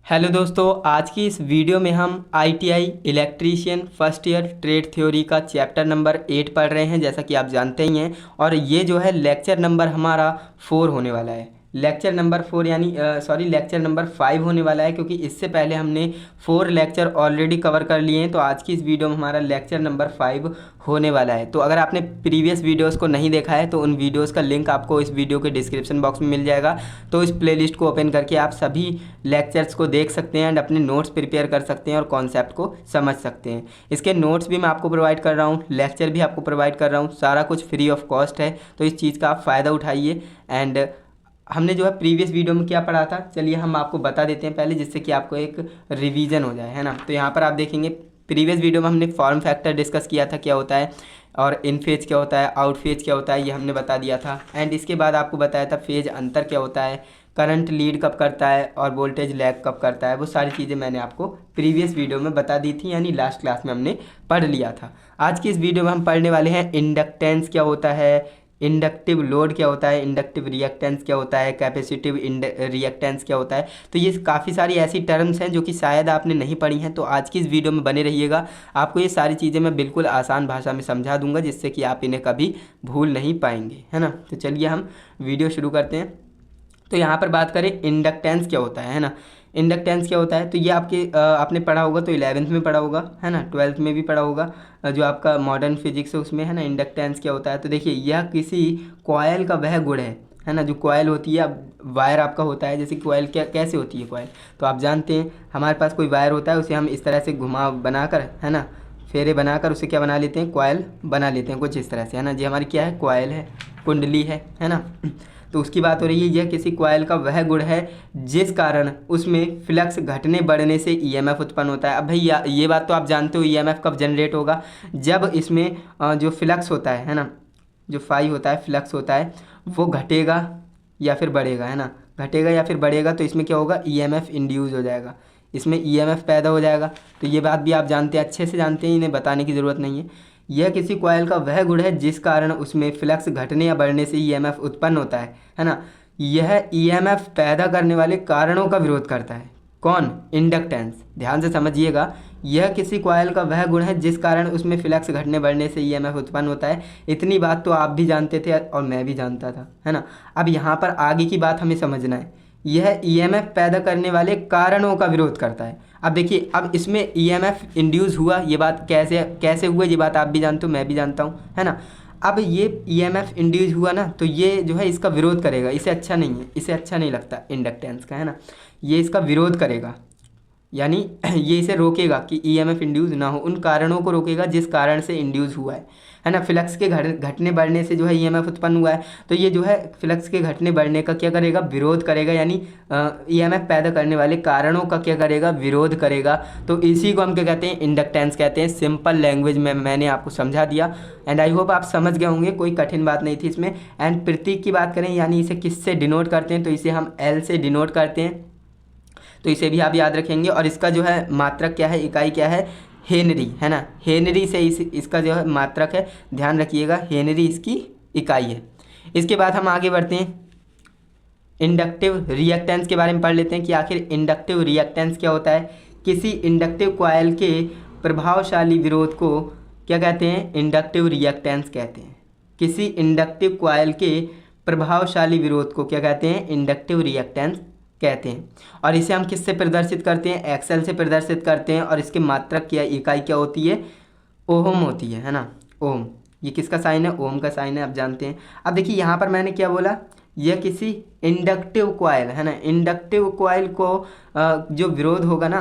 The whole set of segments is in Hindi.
हेलो दोस्तों, आज की इस वीडियो में हम ITI electrician first year trade theory का चैप्टर नंबर 8 पढ़ रहे हैं, जैसा कि आप जानते ही हैं। और ये जो है लेक्चर नंबर हमारा 4 होने वाला है। लेक्चर नंबर 4 यानी लेक्चर नंबर 5 होने वाला है, क्योंकि इससे पहले हमने 4 लेक्चर ऑलरेडी कवर कर लिए हैं। तो आज की इस वीडियो में हमारा लेक्चर नंबर 5 होने वाला है। तो अगर आपने प्रीवियस वीडियोस को नहीं देखा है तो उन वीडियोस का लिंक आपको इस वीडियो के डिस्क्रिप्शन बॉक्स में मिल जाएगा। तो इस प्लेलिस्ट को ओपन करके आप सभी लेक्चर्स को देख सकते हैं एंड अपने नोट्स प्रिपेयर कर सकते हैं और कॉन्सेप्ट को समझ सकते हैं। इसके नोट्स भी मैं आपको प्रोवाइड कर रहा हूँ, लेक्चर भी आपको प्रोवाइड कर रहा हूँ, सारा कुछ फ्री ऑफ कॉस्ट है। तो इस चीज़ का आप फ़ायदा उठाइए। एंड हमने जो है प्रीवियस वीडियो में क्या पढ़ा था, चलिए हम आपको बता देते हैं पहले, जिससे कि आपको एक रिवीजन हो जाए, है ना। तो यहाँ पर आप देखेंगे प्रीवियस वीडियो में हमने फॉर्म फैक्टर डिस्कस किया था, क्या होता है, और इन फेज क्या होता है, आउट फेज क्या होता है, ये हमने बता दिया था। एंड इसके बाद आपको बताया था फेज अंतर क्या होता है, करंट लीड कब करता है और वोल्टेज लैग कब करता है। वो सारी चीज़ें मैंने आपको प्रीवियस वीडियो में बता दी थी, यानी लास्ट क्लास में हमने पढ़ लिया था। आज की इस वीडियो में हम पढ़ने वाले हैं इंडक्टेंस क्या होता है, इंडक्टिव लोड क्या होता है, इंडक्टिव रिएक्टेंस क्या होता है, कैपेसिटिव रिएक्टेंस क्या होता है। तो ये काफ़ी सारी ऐसी टर्म्स हैं जो कि शायद आपने नहीं पढ़ी हैं। तो आज की इस वीडियो में बने रहिएगा, आपको ये सारी चीज़ें मैं बिल्कुल आसान भाषा में समझा दूंगा, जिससे कि आप इन्हें कभी भूल नहीं पाएंगे, है ना। तो चलिए हम वीडियो शुरू करते हैं। तो यहाँ पर बात करें इंडक्टेंस क्या होता है ना। इंडक्टेंस क्या होता है, तो ये आपने पढ़ा होगा, तो 11th में पढ़ा होगा, है ना, 12th में भी पढ़ा होगा, जो आपका मॉडर्न फिजिक्स है उसमें, है ना। इंडक्टेंस क्या होता है, तो देखिए यह किसी कॉयल का वह गुण है ना। जो कॉयल होती है, अब वायर आपका होता है, जैसे कॉयल क्या कैसे होती है कॉयल, तो आप जानते हैं हमारे पास कोई वायर होता है, उसे हम इस तरह से घुमा बनाकर, है ना, फेरे बनाकर उसे क्या बना लेते हैं, कॉयल बना लेते हैं कुछ इस तरह से, है ना। ये हमारी क्या है, कॉयल है, कुंडली है ना। तो उसकी बात हो रही है, यह किसी कॉयल का वह गुण है जिस कारण उसमें फ्लक्स घटने बढ़ने से ईएमएफ उत्पन्न होता है। अब भाई ये बात तो आप जानते हो, ईएमएफ कब जनरेट होगा, जब इसमें जो फ्लक्स होता है ना, जो फाई होता है, फ्लक्स होता है, वो घटेगा या फिर बढ़ेगा, है ना। घटेगा या फिर बढ़ेगा तो इसमें क्या होगा, ईएमएफ इंड्यूस हो जाएगा, इसमें ईएमएफ पैदा हो जाएगा। तो ये बात भी आप जानते हैं, अच्छे से जानते हैं, इन्हें बताने की ज़रूरत नहीं है। यह किसी कॉयल का वह गुण है जिस कारण उसमें फ्लक्स घटने या बढ़ने से ईएमएफ उत्पन्न होता है ना। यह ईएमएफ पैदा करने वाले कारणों का विरोध करता है। कौन, इंडक्टेंस, ध्यान से समझिएगा। यह किसी कॉयल का वह गुण है जिस कारण उसमें फ्लक्स घटने बढ़ने से ईएमएफ उत्पन्न होता है। इतनी बात तो आप भी जानते थे और मैं भी जानता था, है ना। अब यहाँ पर आगे की बात हमें समझना है। यह ईएमएफ पैदा करने वाले कारणों का विरोध करता है। अब देखिए, अब इसमें ईएमएफ इंड्यूस हुआ, ये बात कैसे कैसे हुआ, ये बात आप भी जानते हो, मैं भी जानता हूँ, है ना। अब ये ईएमएफ इंड्यूस हुआ ना, तो ये जो है इसका विरोध करेगा, इसे अच्छा नहीं है, इसे अच्छा नहीं लगता इंडक्टेंस का, है ना। ये इसका विरोध करेगा, यानी ये इसे रोकेगा कि ईएमएफ इंड्यूस ना हो, उन कारणों को रोकेगा जिस कारण से इंड्यूस हुआ है ना। फ्लक्स के घटने बढ़ने से जो है ईएमएफ उत्पन्न हुआ है, तो ये जो है फ्लक्स के घटने बढ़ने का क्या करेगा, विरोध करेगा, यानी ईएमएफ पैदा करने वाले कारणों का क्या करेगा, विरोध करेगा। तो इसी को हम क्या कहते हैं, इंडक्टेंस कहते हैं। सिंपल लैंग्वेज में मैंने आपको समझा दिया एंड आई होप आप समझ गए होंगे, कोई कठिन बात नहीं थी इसमें। एंड प्रतीक की बात करें, यानी इसे किससे डिनोट करते हैं, तो इसे हम एल से डिनोट करते हैं, तो इसे भी आप याद रखेंगे। और इसका जो है मात्रक क्या है, इकाई क्या है, हेनरी, है ना। हेनरी से इसका जो है मात्रक है, ध्यान रखिएगा, हेनरी इसकी इकाई है। इसके बाद हम आगे बढ़ते हैं, इंडक्टिव रिएक्टेंस के बारे में पढ़ लेते हैं कि आखिर इंडक्टिव रिएक्टेंस क्या होता है। किसी इंडक्टिव कॉयल के प्रभावशाली विरोध को क्या कहते हैं, इंडक्टिव रिएक्टेंस कहते हैं। किसी इंडक्टिव कॉयल के प्रभावशाली विरोध को क्या कहते हैं, इंडक्टिव रिएक्टेंस कहते हैं। और इसे हम किससे प्रदर्शित करते हैं, एक्सेल से प्रदर्शित करते हैं। और इसके मात्रक क्या इकाई क्या होती है, ओम होती है ना, ओम। ये किसका साइन है, ओम का साइन है, आप जानते हैं। अब देखिए यहाँ पर मैंने क्या बोला, यह किसी इंडक्टिव कॉयल, है ना, इंडक्टिव कॉयल को जो विरोध होगा ना,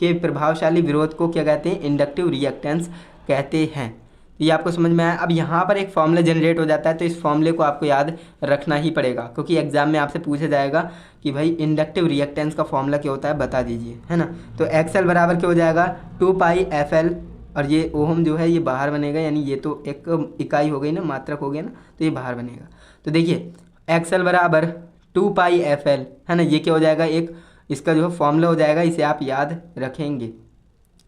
के प्रभावशाली विरोध को क्या कहते हैं, इंडक्टिव रिएक्टेंस कहते हैं। ये आपको समझ में आया। अब यहाँ पर एक फॉर्मूला जनरेट हो जाता है, तो इस फॉर्मूले को आपको याद रखना ही पड़ेगा, क्योंकि एग्जाम में आपसे पूछा जाएगा कि भाई इंडक्टिव रिएक्टेंस का फॉर्मूला क्या होता है, बता दीजिए, है ना। तो एक्सएल बराबर क्या हो जाएगा, 2πfl, और ये ओम जो है ये बाहर बनेगा, यानी ये तो एक इकाई हो गई ना, मात्रक हो गया ना, तो ये बाहर बनेगा। तो देखिए एक्सएल बराबर 2πfl, है ना, ये क्या हो जाएगा, एक इसका जो है फॉर्मूला हो जाएगा, इसे आप याद रखेंगे।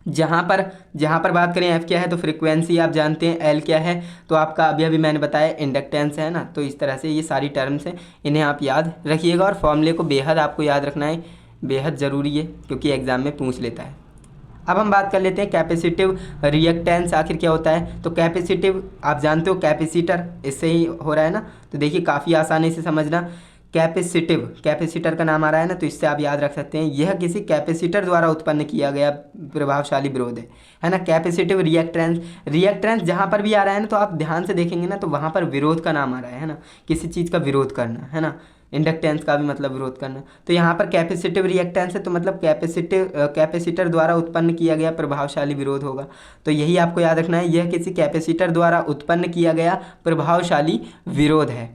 जहाँ पर बात करें एफ क्या है, तो फ्रीक्वेंसी आप जानते हैं, एल क्या है, तो आपका अभी अभी मैंने बताया इंडक्टेंस है ना। तो इस तरह से ये सारी टर्म्स हैं, इन्हें आप याद रखिएगा और फॉर्मूले को बेहद आपको याद रखना है। बेहद ज़रूरी है क्योंकि एग्ज़ाम में पूछ लेता है। अब हम बात कर लेते हैं कैपेसिटिव रिएक्टेंस आखिर क्या होता है। तो कैपेसिटिव आप जानते हो कैपेसिटर, इससे ही हो रहा है ना। तो देखिए काफ़ी आसानी से समझना, कैपेसिटिव कैपेसिटर का नाम आ रहा है ना, तो इससे आप याद रख सकते हैं यह किसी कैपेसिटर द्वारा उत्पन्न किया गया प्रभावशाली विरोध है ना। कैपेसिटिव रिएक्टेंस जहाँ पर भी आ रहा है ना, तो आप ध्यान से देखेंगे ना, तो वहाँ पर विरोध का नाम आ रहा है ना, किसी चीज़ का विरोध करना है ना। इंडक्टेंस का भी मतलब विरोध करना। तो यहाँ पर कैपेसिटिव रिएक्टेंस है तो मतलब कैपेसिटर द्वारा उत्पन्न किया गया प्रभावशाली विरोध होगा। तो यही आपको याद रखना है, यह किसी कैपेसिटर द्वारा उत्पन्न किया गया प्रभावशाली विरोध है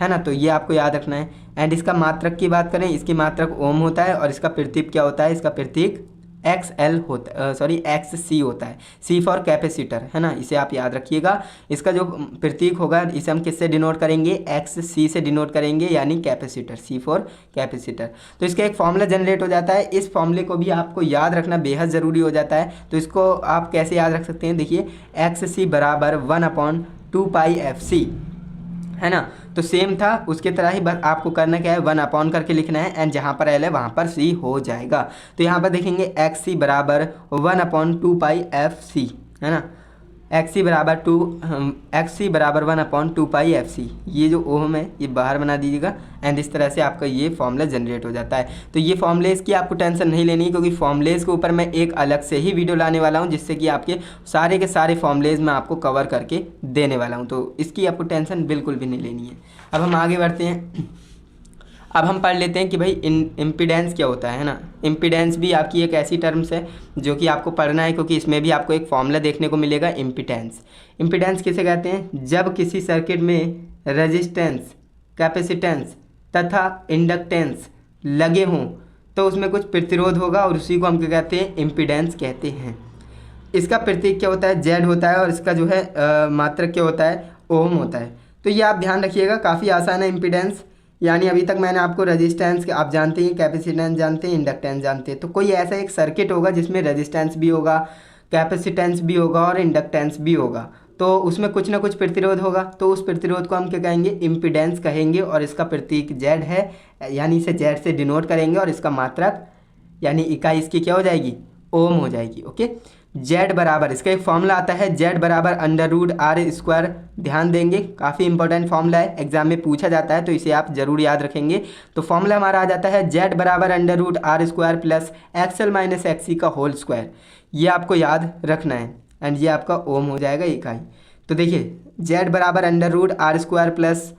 ना। तो ये आपको याद रखना है। एंड इसका मात्रक की बात करें, इसकी मात्रक ओम होता है और इसका प्रतीक क्या होता है, इसका प्रतीक XC होता है, C फॉर कैपेसिटर है ना। इसे आप याद रखिएगा। इसका जो प्रतीक होगा इसे हम किससे डिनोट करेंगे, XC से डिनोट करेंगे, यानी कैपेसिटर, C फॉर कैपेसिटर। तो इसका एक फॉर्मूला जनरेट हो जाता है। इस फॉर्मूले को भी आपको याद रखना बेहद ज़रूरी हो जाता है। तो इसको आप कैसे याद रख सकते हैं, देखिए XC बराबर 1/2πfc है ना। तो सेम था उसके तरह ही, बस आपको करना क्या है, 1 करके लिखना है एंड जहाँ पर L है वहाँ पर C हो जाएगा। तो यहाँ पर देखेंगे XC बराबर 1/2πfc है ना। XC बराबर 1/2πfc, ये जो ओम है ये बाहर बना दीजिएगा एंड इस तरह से आपका ये फॉर्मूला जनरेट हो जाता है। तो ये फॉर्मूलेस की आपको टेंशन नहीं लेनी, क्योंकि फॉर्मूलेस के ऊपर मैं एक अलग से ही वीडियो लाने वाला हूँ, जिससे कि आपके सारे के सारे फॉर्मूलेस मैं आपको कवर करके देने वाला हूँ। तो इसकी आपको टेंशन बिल्कुल भी नहीं लेनी है। अब हम आगे बढ़ते हैं। अब हम पढ़ लेते हैं कि भाई इम्पीडेंस क्या होता है ना। इम्पीडेंस भी आपकी एक ऐसी टर्म्स है जो कि आपको पढ़ना है, क्योंकि इसमें भी आपको एक फॉर्मूला देखने को मिलेगा इम्पीडेंस किसे कहते हैं, जब किसी सर्किट में रेजिस्टेंस, कैपेसिटेंस तथा इंडक्टेंस लगे हों तो उसमें कुछ प्रतिरोध होगा और उसी को हम क्या कहते हैं, इम्पीडेंस कहते हैं। इसका प्रतीक क्या होता है, Z होता है और इसका जो है मात्रक क्या होता है, ओम होता है। तो ये आप ध्यान रखिएगा, काफ़ी आसान है इम्पीडेंस। यानी अभी तक मैंने आपको रेजिस्टेंस आप जानते हैं, कैपेसिटेंस जानते हैं, इंडक्टेंस जानते हैं। तो कोई ऐसा एक सर्किट होगा जिसमें रेजिस्टेंस भी होगा, कैपेसिटेंस भी होगा और इंडक्टेंस भी होगा, तो उसमें कुछ ना कुछ प्रतिरोध होगा। तो उस प्रतिरोध को हम क्या कहेंगे, इम्पीडेंस कहेंगे और इसका प्रतीक Z है, यानी इसे Z से डिनोट करेंगे और इसका मात्रक यानी इकाई इसकी क्या हो जाएगी, ओम हो जाएगी। ओके, Z बराबर, इसका एक फॉर्मूला आता है Z बराबर √R²। ध्यान देंगे, काफ़ी इंपॉर्टेंट फॉर्मूला है, एग्जाम में पूछा जाता है, तो इसे आप जरूर याद रखेंगे। तो फॉर्मूला हमारा आ जाता है Z बराबर √R² plus XL minus XC का होल स्क्वायर। ये आपको याद रखना है एंड ये आपका ओम हो जाएगा इकाई। तो देखिए Z बराबर √R² plus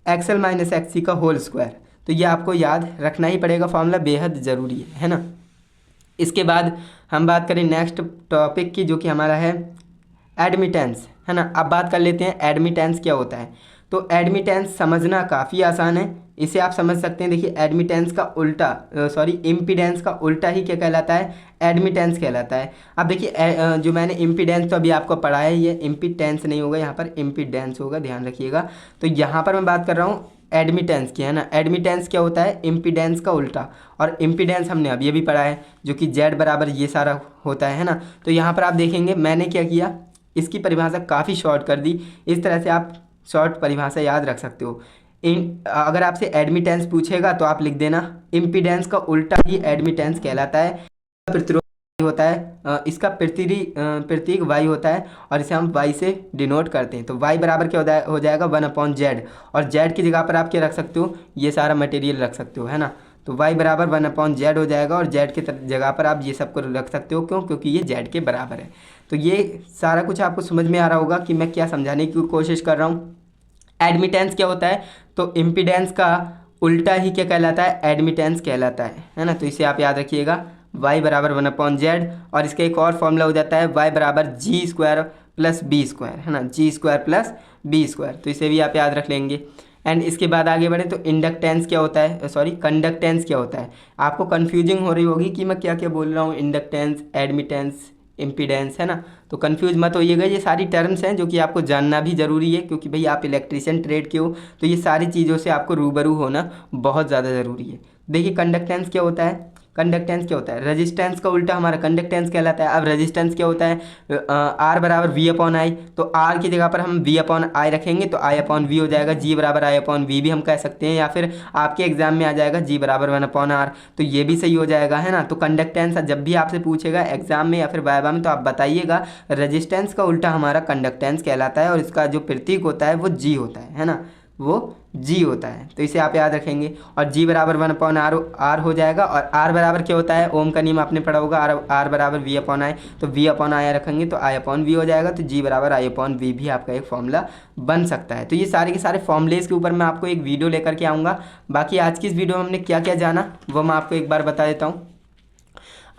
XL minus XC का होल स्क्वायर, तो ये आपको याद रखना ही पड़ेगा, फॉर्मूला बेहद ज़रूरी है ना। इसके बाद हम बात करें नेक्स्ट टॉपिक की, जो कि हमारा है एडमिटेंस है ना। अब बात कर लेते हैं एडमिटेंस क्या होता है। तो एडमिटेंस समझना काफ़ी आसान है, इसे आप समझ सकते हैं। देखिए एडमिटेंस का उल्टा इम्पीडेंस का उल्टा ही क्या कहलाता है, एडमिटेंस कहलाता है। अब देखिए जो मैंने इम्पीडेंस तो अभी आपको पढ़ा है, ये इम्पीडेंस नहीं होगा, यहाँ पर इम्पीडेंस होगा, ध्यान रखिएगा। तो यहाँ पर मैं बात कर रहा हूँ एडमिटेंस की है ना। एडमिटेंस क्या होता है, इम्पीडेंस का उल्टा, और इम्पीडेंस हमने अभी अभी पढ़ा है जो कि Z बराबर ये सारा होता है ना। तो यहाँ पर आप देखेंगे मैंने क्या किया, इसकी परिभाषा काफ़ी शॉर्ट कर दी। इस तरह से आप शॉर्ट परिभाषा याद रख सकते हो। अगर आपसे एडमिटेंस पूछेगा तो आप लिख देना इम्पीडेंस का उल्टा ही एडमिटेंस कहलाता है। प्रतिरोध होता है, इसका प्रतीक Y होता है और इसे हम Y से डिनोट करते हैं। तो Y बराबर क्या हो जाएगा 1/Z, और Z की जगह पर आप क्या रख सकते हो, ये सारा मटेरियल रख सकते हो है ना। तो Y बराबर 1/Z हो जाएगा और Z की जगह पर आप ये सब को रख सकते हो, क्यों, क्योंकि ये Z के बराबर है। तो ये सारा कुछ आपको समझ में आ रहा होगा कि मैं क्या समझाने की कोशिश कर रहा हूँ। एडमिटेंस क्या होता है, तो इम्पीडेंस का उल्टा ही क्या कहलाता है, एडमिटेंस कहलाता है ना। तो इसे आप याद रखिएगा, y बराबर 1/Z, और इसका एक और फॉर्मूला हो जाता है y बराबर G² प्लस B² है ना, G² प्लस B²। तो इसे भी आप याद रख लेंगे। एंड इसके बाद आगे बढ़े तो इंडक्टेंस क्या होता है, कंडक्टेंस क्या होता है। आपको कन्फ्यूजिंग हो रही होगी कि मैं क्या क्या बोल रहा हूँ, इंडक्टेंस, एडमिटेंस, इम्पीडेंस है ना। तो कंफ्यूज मत होइएगा, ये सारी टर्म्स हैं जो कि आपको जानना भी ज़रूरी है, क्योंकि भाई आप इलेक्ट्रीशियन ट्रेड के हो, तो ये सारी चीज़ों से आपको रूबरू होना बहुत ज़्यादा ज़रूरी है। देखिए कंडक्टेंस क्या होता है, कंडक्टेंस क्या होता है, रेजिस्टेंस का उल्टा हमारा कंडक्टेंस कहलाता है। अब रेजिस्टेंस क्या होता है, आर बराबर वी अपॉन आई, तो आर की जगह पर हम वी अपॉन आई रखेंगे तो आई अपॉन वी हो जाएगा, जी बराबर आई अपॉन वी भी हम कह सकते हैं, या फिर आपके एग्जाम में आ जाएगा जी बराबर 1 अपॉन आर, तो ये भी सही हो जाएगा, है ना। तो कंडक्टेंस जब भी आपसे पूछेगा एग्जाम में या फिर वाइवा में तो आप बताइएगा रेजिस्टेंस का उल्टा हमारा कंडक्टेंस कहलाता है और इसका जो प्रतीक होता है वो जी होता है ना, वो जी होता है, तो इसे आप याद रखेंगे। और जी बराबर 1 अपॉन आर हो जाएगा, और आर बराबर क्या होता है, ओम का नियम आपने पढ़ा होगा, आर बराबर वी अपॉन आई, तो वी अपॉन आई रखेंगे तो आई अपॉन वी हो जाएगा, तो जी बराबर आई अपॉन वी भी आपका एक फॉर्मूला बन सकता है। तो ये सारे के सारे फॉर्मूलेस के ऊपर मैं आपको एक वीडियो लेकर के आऊँगा। बाकी आज की इस वीडियो में हमने क्या क्या जाना वो मैं आपको एक बार बता देता हूँ।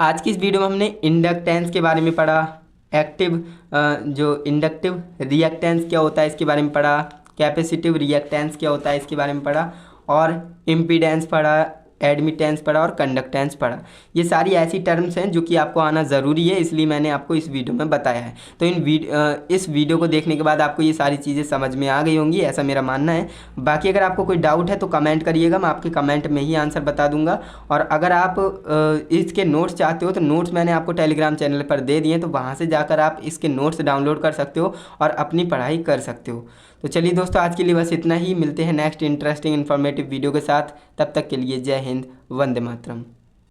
आज की इस वीडियो में हमने इंडक्टेंस के बारे में पढ़ा, एक्टिव जो इंडक्टिव रिएक्टेंस क्या होता है इसके बारे में पढ़ा, कैपेसिटिव रिएक्टेंस क्या होता है इसके बारे में पढ़ा, और इम्पीडेंस पढ़ा, एडमिटेंस पढ़ा और कंडक्टेंस पढ़ा। ये सारी ऐसी टर्म्स हैं जो कि आपको आना ज़रूरी है, इसलिए मैंने आपको इस वीडियो में बताया है। तो इस वीडियो को देखने के बाद आपको ये सारी चीज़ें समझ में आ गई होंगी, ऐसा मेरा मानना है। बाकी अगर आपको कोई डाउट है तो कमेंट करिएगा, मैं आपके कमेंट में ही आंसर बता दूंगा। और अगर आप इसके नोट्स चाहते हो तो नोट्स मैंने आपको टेलीग्राम चैनल पर दे दिए, तो वहाँ से जाकर आप इसके नोट्स डाउनलोड कर सकते हो और अपनी पढ़ाई कर सकते हो। तो चलिए दोस्तों, आज के लिए बस इतना ही, मिलते हैं नेक्स्ट इंटरेस्टिंग इन्फॉर्मेटिव वीडियो के साथ। तब तक के लिए जय हिंद, वंदे मातरम।